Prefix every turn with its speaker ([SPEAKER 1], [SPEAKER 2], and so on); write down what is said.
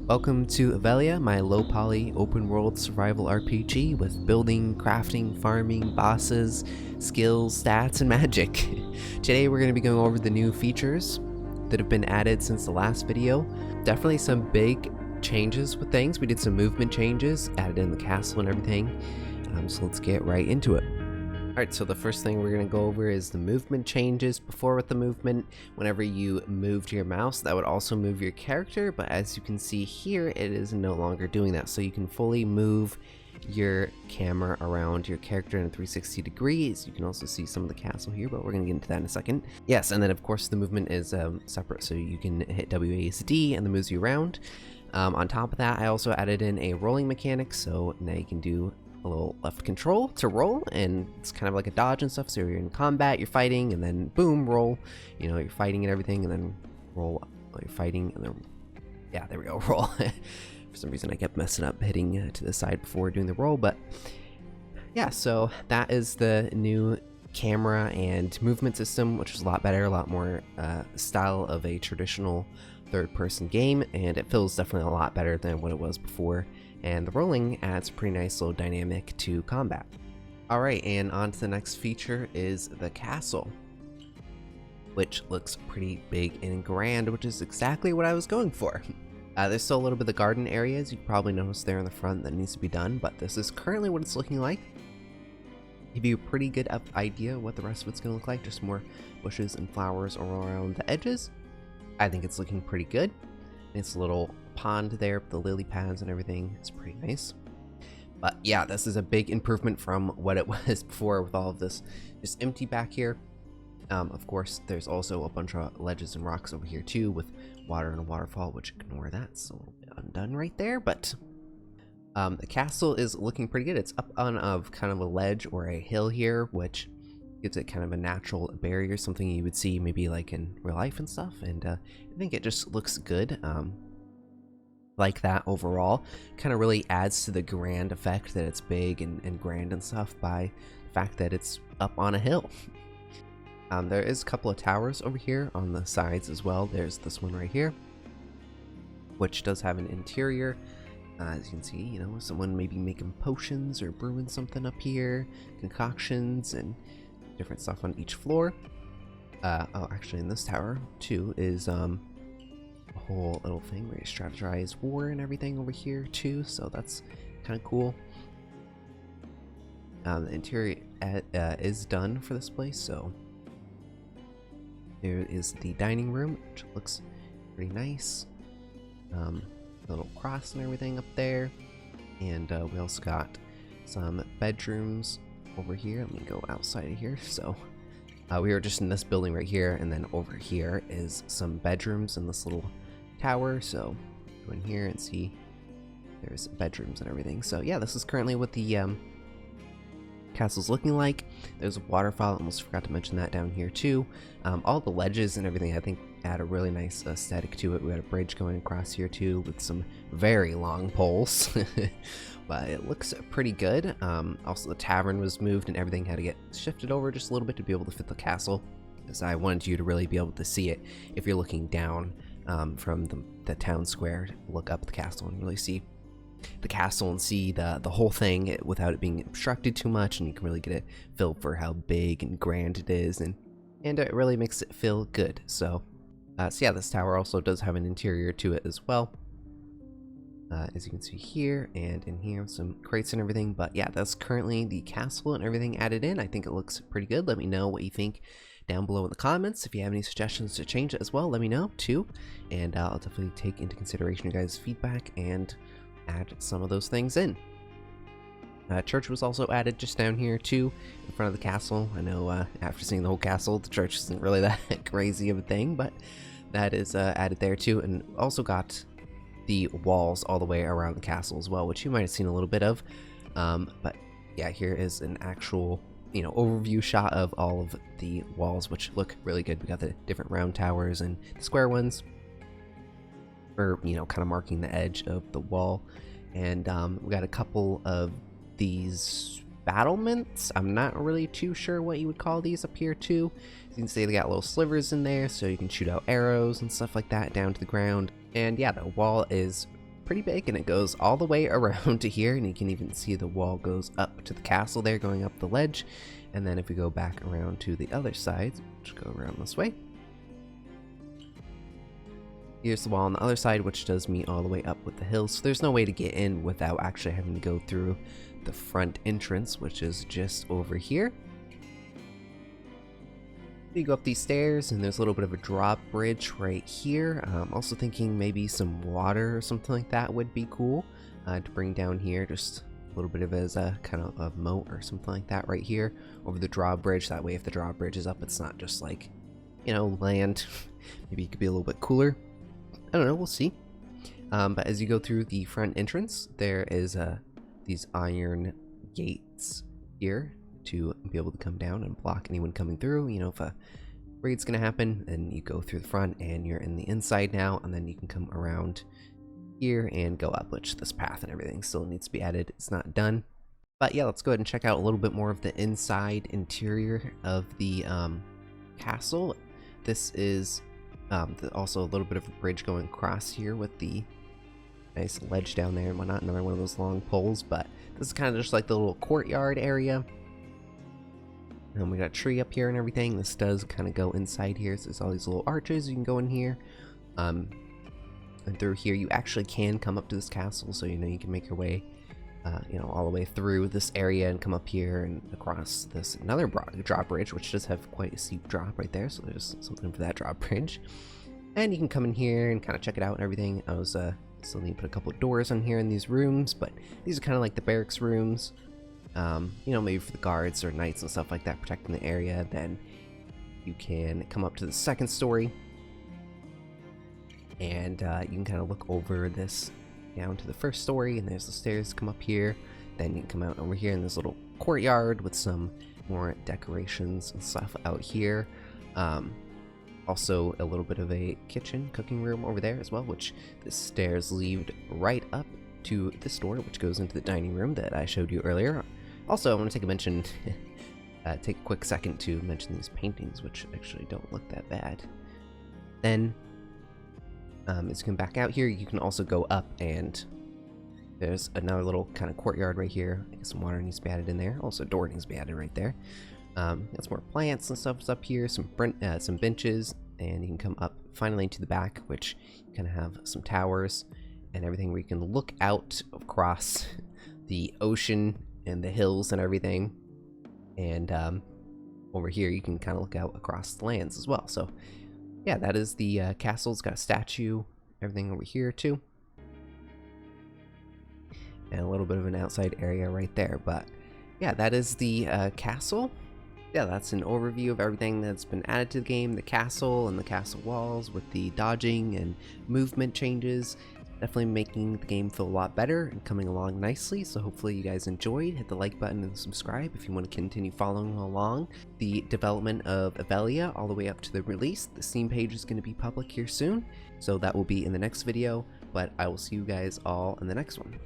[SPEAKER 1] Welcome to Avelia, my low-poly open-world survival RPG with building, crafting, farming, bosses, skills, stats, and magic. Today we're going to be going over the new features that have been added since the last video. Definitely some big changes with things. We did some movement changes, added in the castle and everything. So let's get right into it. Alright, so the first thing we're going to go over is the movement changes. Before with the movement, whenever you moved your mouse, that would also move your character, but as you can see here, it is no longer doing that. So you can fully move your camera around your character in 360 degrees. You can also see some of the castle here, but we're going to get into that in a second. Yes, and then of course the movement is separate, so you can hit WASD and it moves you around. On top of that, I also added in a rolling mechanic, so now you can do a little left control to roll, and it's kind of like a dodge and stuff. So you're in combat, you're fighting, and then boom, roll. You know, you're fighting and everything, and then roll while you're fighting, and then yeah, there we go, roll. For some reason I kept messing up hitting to the side before doing the roll, but yeah, so that is the new camera and movement system, which is a lot better, a lot more style of a traditional third-person game, and it feels definitely a lot better than what it was before. And the rolling adds a pretty nice little dynamic to combat. Alright, and on to the next feature is the castle, which looks pretty big and grand, which is exactly what I was going for. There's still a little bit of the garden areas you probably noticed there in the front that needs to be done, but this is currently what it's looking like. Give you a pretty good idea what the rest of it's going to look like, just more bushes and flowers all around the edges. I think it's looking pretty good. It's a little pond there with the lily pads and everything. It's pretty nice. But yeah, this is a big improvement from what it was before with all of this just empty back here. Of course, there's also a bunch of ledges and rocks over here too with water and a waterfall, which ignore that. It's a little bit undone right there, but the castle is looking pretty good. It's up on kind of a ledge or a hill here, which gives it kind of a natural barrier, something you would see maybe like in real life and stuff, and I think it just looks good. Like that overall kind of really adds to the grand effect that it's big and grand and stuff by the fact that it's up on a hill. There is a couple of towers over here on the sides as well. There's this one right here, which does have an interior. As you can see, you know, someone maybe making potions or brewing something up here, concoctions and different stuff on each floor. Oh, actually in this tower too is a whole little thing where you strategize war and everything over here too, so that's kind of cool. The interior is done for this place, so there is the dining room, which looks pretty nice. Little cross and everything up there, and we also got some bedrooms over here. Let me go outside of here. So we were just in this building right here, and then over here is some bedrooms in this little tower. So go in here and see there's bedrooms and everything. So yeah, this is currently what the castle's looking like. There's a waterfall, almost forgot to mention that down here too. All the ledges and everything I think add a really nice aesthetic to it. We got a bridge going across here too with some very long poles. But it looks pretty good. Also the tavern was moved and everything had to get shifted over just a little bit to be able to fit the castle, because I wanted you to really be able to see it if you're looking down from the town square. Look up at the castle and really see the castle and see the whole thing without it being obstructed too much, and you can really get a feel for how big and grand it is, and it really makes it feel good. So yeah, this tower also does have an interior to it as well. As you can see here and in here, some crates and everything. But yeah, that's currently the castle and everything added in. I think it looks pretty good. Let me know what you think down below in the comments. If you have any suggestions to change it as well, let me know too, and I'll definitely take into consideration your guys' feedback and add some of those things in. Church was also added just down here too, in front of the castle. I know after seeing the whole castle, the church isn't really that crazy of a thing, but that is added there too, and also got the walls all the way around the castle as well, which you might have seen a little bit of. But yeah, here is an actual, you know, overview shot of all of the walls, which look really good. We got the different round towers and the square ones, or you know, kind of marking the edge of the wall. And we got a couple of these battlements. I'm not really too sure what you would call these up here too. You can see they got little slivers in there, so you can shoot out arrows and stuff like that down to the ground. And yeah, the wall is pretty big, and it goes all the way around to here, and you can even see the wall goes up to the castle there, going up the ledge. And then if we go back around to the other side, which go around this way, here's the wall on the other side, which does meet all the way up with the hills. So there's no way to get in without actually having to go through the front entrance, which is just over here. You go up these stairs, and there's a little bit of a drawbridge right here. Also thinking maybe some water or something like that would be cool to bring down here, just a little bit of as a kind of a moat or something like that right here over the drawbridge. That way, if the drawbridge is up, it's not just like, you know, land. Maybe it could be a little bit cooler. I don't know, we'll see. But as you go through the front entrance, there is these iron gates here to be able to come down and block anyone coming through. You know, if a raid's gonna happen, then you go through the front and you're in the inside now, and then you can come around here and go up, which this path and everything still needs to be added. It's not done. But yeah, let's go ahead and check out a little bit more of the inside interior of the castle. This is also a little bit of a bridge going across here with the nice ledge down there and whatnot. Another one of those long poles, but this is kind of just like the little courtyard area. And we got a tree up here and everything. This does kind of go inside here, so there's all these little arches you can go in here. And through here you actually can come up to this castle, so you know you can make your way you know, all the way through this area and come up here and across this another drawbridge, which does have quite a steep drop right there, so there's something for that drawbridge. And you can come in here and kind of check it out and everything. I was still need to put a couple of doors on here in these rooms, but these are kind of like the barracks rooms. You know, maybe for the guards or knights and stuff like that, protecting the area. Then you can come up to the second story, and you can kind of look over this down to the first story, and there's the stairs come up here. Then you can come out over here in this little courtyard with some more decorations and stuff out here. Also a little bit of a kitchen, cooking room over there as well, which the stairs lead right up to this door, which goes into the dining room that I showed you earlier. Also, I want to take a quick second to mention these paintings, which actually don't look that bad. Then, as you come back out here, you can also go up, and there's another little kind of courtyard right here. I guess some water needs to be added in there. Also, a door needs to be added right there. Got some more plants and stuff up here, some benches, and you can come up finally to the back, which you kind of have some towers and everything where you can look out across the ocean and the hills and everything. And over here you can kind of look out across the lands as well. So yeah, that is the castle. It's got a statue, everything over here too, and a little bit of an outside area right there. But yeah, that is the castle. Yeah, that's an overview of everything that's been added to the game, the castle and the castle walls with the dodging and movement changes. Definitely making the game feel a lot better and coming along nicely, so hopefully you guys enjoyed. Hit the like button and subscribe if you want to continue following along the development of Avelia all the way up to the release. The Steam page is going to be public here soon, so that will be in the next video, but I will see you guys all in the next one.